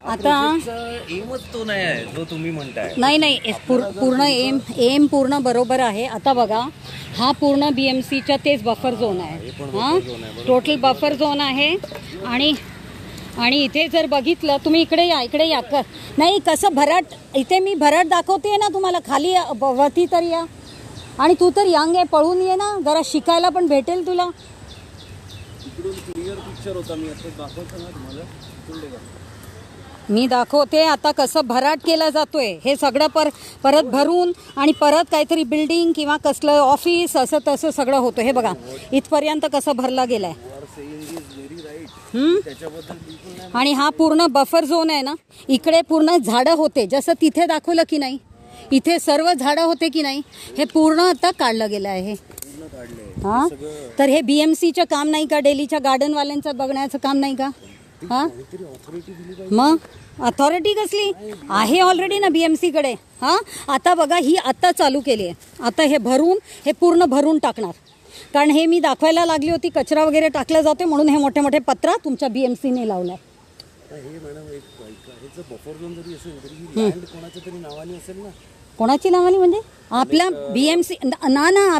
आता एमच तो नाही आहे जो तुम्ही म्हणताय. नाही पूर्ण एम पूर्ण बरोबर आहे. आता बघा हा पूर्ण BMCच्या तेच बफर झोन आहे. हां टोटल बफर झोन आहे. आणि इथे जर बघितलं तुम्ही इकडे या नाही कसं भराट इथे मी भराट दाखवते ना तुम्हाला. खाली वरती तर या आणि तू तर यंग आहे पळून ये ना जरा शिकायला पण भेटेल तुला. क्लिअर पिक्चर होता मी आता दाखवतो ना तुम्हाला. मी दाखवते आता कसं भराट केला जातोय. हे सगळं परत भरून आणि परत काहीतरी बिल्डिंग किंवा कसलं ऑफिस असं तसं सगळं होतं. हे बघा इथपर्यंत कसं भरला गेलाय. आणि हा पूर्ण बफर झोन आहे ना. इकडे पूर्ण झाडं होते जसं तिथे दाखवलं की नाही. इथे सर्व झाडं होते की नाही. हे पूर्ण आता काढलं गेलं आहे. हां तर हे BMCचं काम नाही का. डेलीच्या गार्डनवाल्यांचं बघण्याचं काम नाही का. हां मग अथॉरिटी कसली आहे ऑलरेडी ना BMC कडे. हां आता बघा ही आत्ता चालू केली आहे. आता हे पूर्ण भरून टाकणार. कारण हे मी दाखवायला लागली होती कचरा वगैरे टाकला जाते म्हणून हे मोठे मोठे पत्रा तुमच्या BMCने लावलाय. कोणाची नावानी म्हणजे आपल्या BMC ना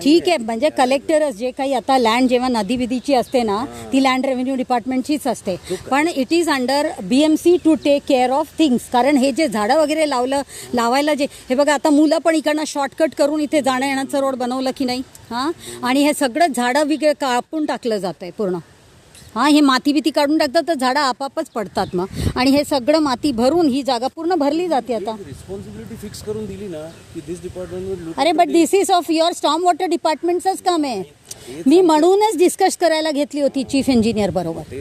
ठीक आहे. म्हणजे कलेक्टरच जे काही आता लँड जेव्हा नदी विधीची असते ना ती लँड रेव्हेन्यू डिपार्टमेंटचीच असते. पण it is under BMC to take care of things. कारण हे जे झाडं वगैरे लावायला जे हे बघा आता मुलं पण इकडनं शॉर्टकट करून इथे जाणं येण्याचं रोड बनवलं की नाही. हां आणि हे सगळं झाडं वगैरे कापून टाकलं जातं आहे पूर्ण. हां हे माती बिती काढून टाकतात तर झाडं आपापच पडतात मग. आणि हे सगळं माती भरून ही जागा पूर्ण भरली जाते. आता रिस्पॉन्सिबिलिटी फिक्स करून दिली ना की दिस डिपार्टमेंट. अरे but this is of your storm water डिपार्टमेंटचंच काम आहे. मी म्हणूनच डिस्कस करायला घेतली होती चीफ इंजिनियर बरोबर.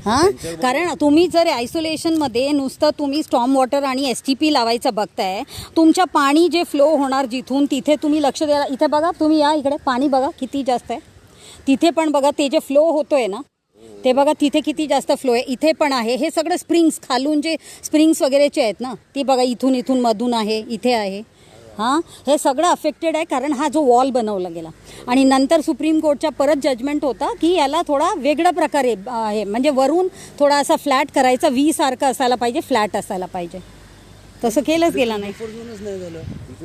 हां कारण तुम्ही जर आयसोलेशनमध्ये नुसतं तुम्ही स्टॉर्म वॉटर आणि STP लावायचं बघताय. तुमच्या पाणी जे फ्लो होणार जिथून तिथे तुम्ही लक्ष द्या. इथे बघा तुम्ही या इकडे पाणी बघा किती जास्त आहे. तिथे पण बघा ते जे फ्लो होतोय ना ते बघा तिथे किती जास्त फ्लो आहे. इथे पण आहे. हे सगळं स्प्रिंग्स खालून जे स्प्रिंग्स वगैरेचे आहेत ना ती बघा इथून मधून आहे इथे आहे. हां हे सगळं अफेक्टेड आहे कारण हा जो वॉल बनवला गेला. आणि नंतर सुप्रीम कोर्टचा परत जजमेंट होता की याला थोडा वेगळ्या प्रकारे आहे. म्हणजे वरून थोडा असा फ्लॅट करायचा V सारखं असायला पाहिजे फ्लॅट असायला पाहिजे. तसं केलंच गेलं नाही.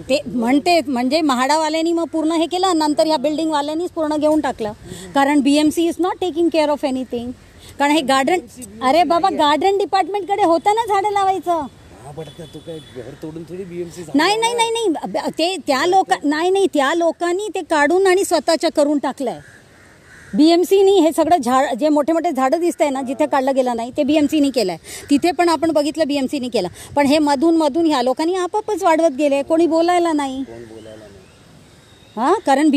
ते म्हणजे म्हाडावाल्यांनी मग पूर्ण हे केलं. नंतर ह्या बिल्डिंगवाल्यांनीच पूर्ण घेऊन टाकलं. कारण BMC is not taking care of anything. कारण हे गार्डन अरे बाबा गार्डन डिपार्टमेंटकडे होतं ना झाडं लावायचं. नाही ते त्या लोकांनी ते काढून आणि स्वतःच्या करून टाकलंय. BMCनी हे सगळं झाड जे मोठे मोठे झाडं दिसत आहे ना जिथे काढलं गेलं नाही ते BMCनी केलं आहे. तिथे पण आपण बघितलं BMCनी केलं. पण हे मधून ह्या लोकांनी आपापच वाढवत गेले. कोणी बोलायला नाही. हां कारण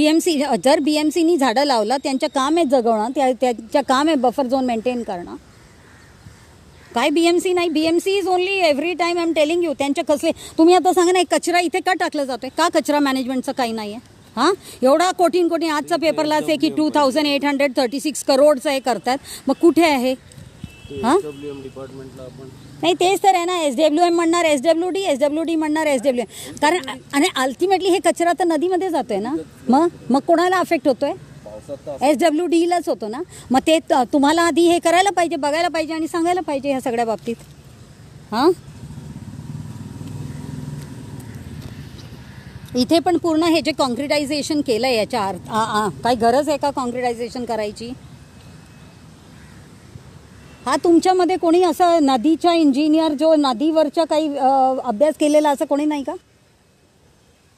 जर BMCनी झाडं लावलं त्यांचं काम आहे जगवणं. त्यांचं काम आहे बफर झोन मेंटेन करणं. काय BMC नाही. BMC is only every time I am telling you. त्यांच्या कसले तुम्ही आता सांगा नाही कचरा इथे का टाकला जातोय. का कचरा मॅनेजमेंटचं काही नाही आहे. हां एवढा कोटी आजचा पेपरलाच आहे की 2836 करोडचं हे करतात. मग कुठे आहे. हां नाही तेच तर आहे ना. SWM म्हणणार SWD म्हणणार SWM. कारण आणि अल्टिमेटली हे कचरा तर नदीमध्ये जातोय ना. मग कोणाला अफेक्ट होतोय. SWDलाच होतो ना. मग ते तुम्हाला आधी हे करायला पाहिजे बघायला पाहिजे आणि सांगायला पाहिजे ह्या सगळ्या बाबतीत. हां इथे पण पूर्ण हे जे कॉन्क्रिटायझेशन केलं आहे याच्या काही गरज आहे का कॉन्क्रिटायझेशन करायची. हा तुमच्यामध्ये कोणी असं नदीच्या इंजिनियर जो नदीवरच्या काही अभ्यास केलेला असं कोणी नाही का.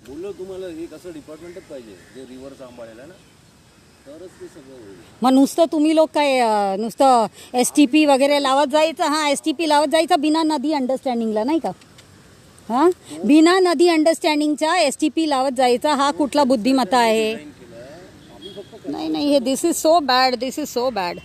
तुम्हाला एक असं डिपार्टमेंटच पाहिजे जे रिव्हर सांभाळायला ना तरच ते सगळं होईल. मग नुसतं तुम्ही लोक काय नुसतं STP वगैरे लावत जायचं. हां STP लावत जायचं बिना नदी अंडरस्टँडिंगला नाही का. हां बिना नदी अंडरस्टँडिंगचा STP लावत जायचा. हा कुठला बुद्धिमत्ता आहे. नाही हे दिस इज सो बॅड.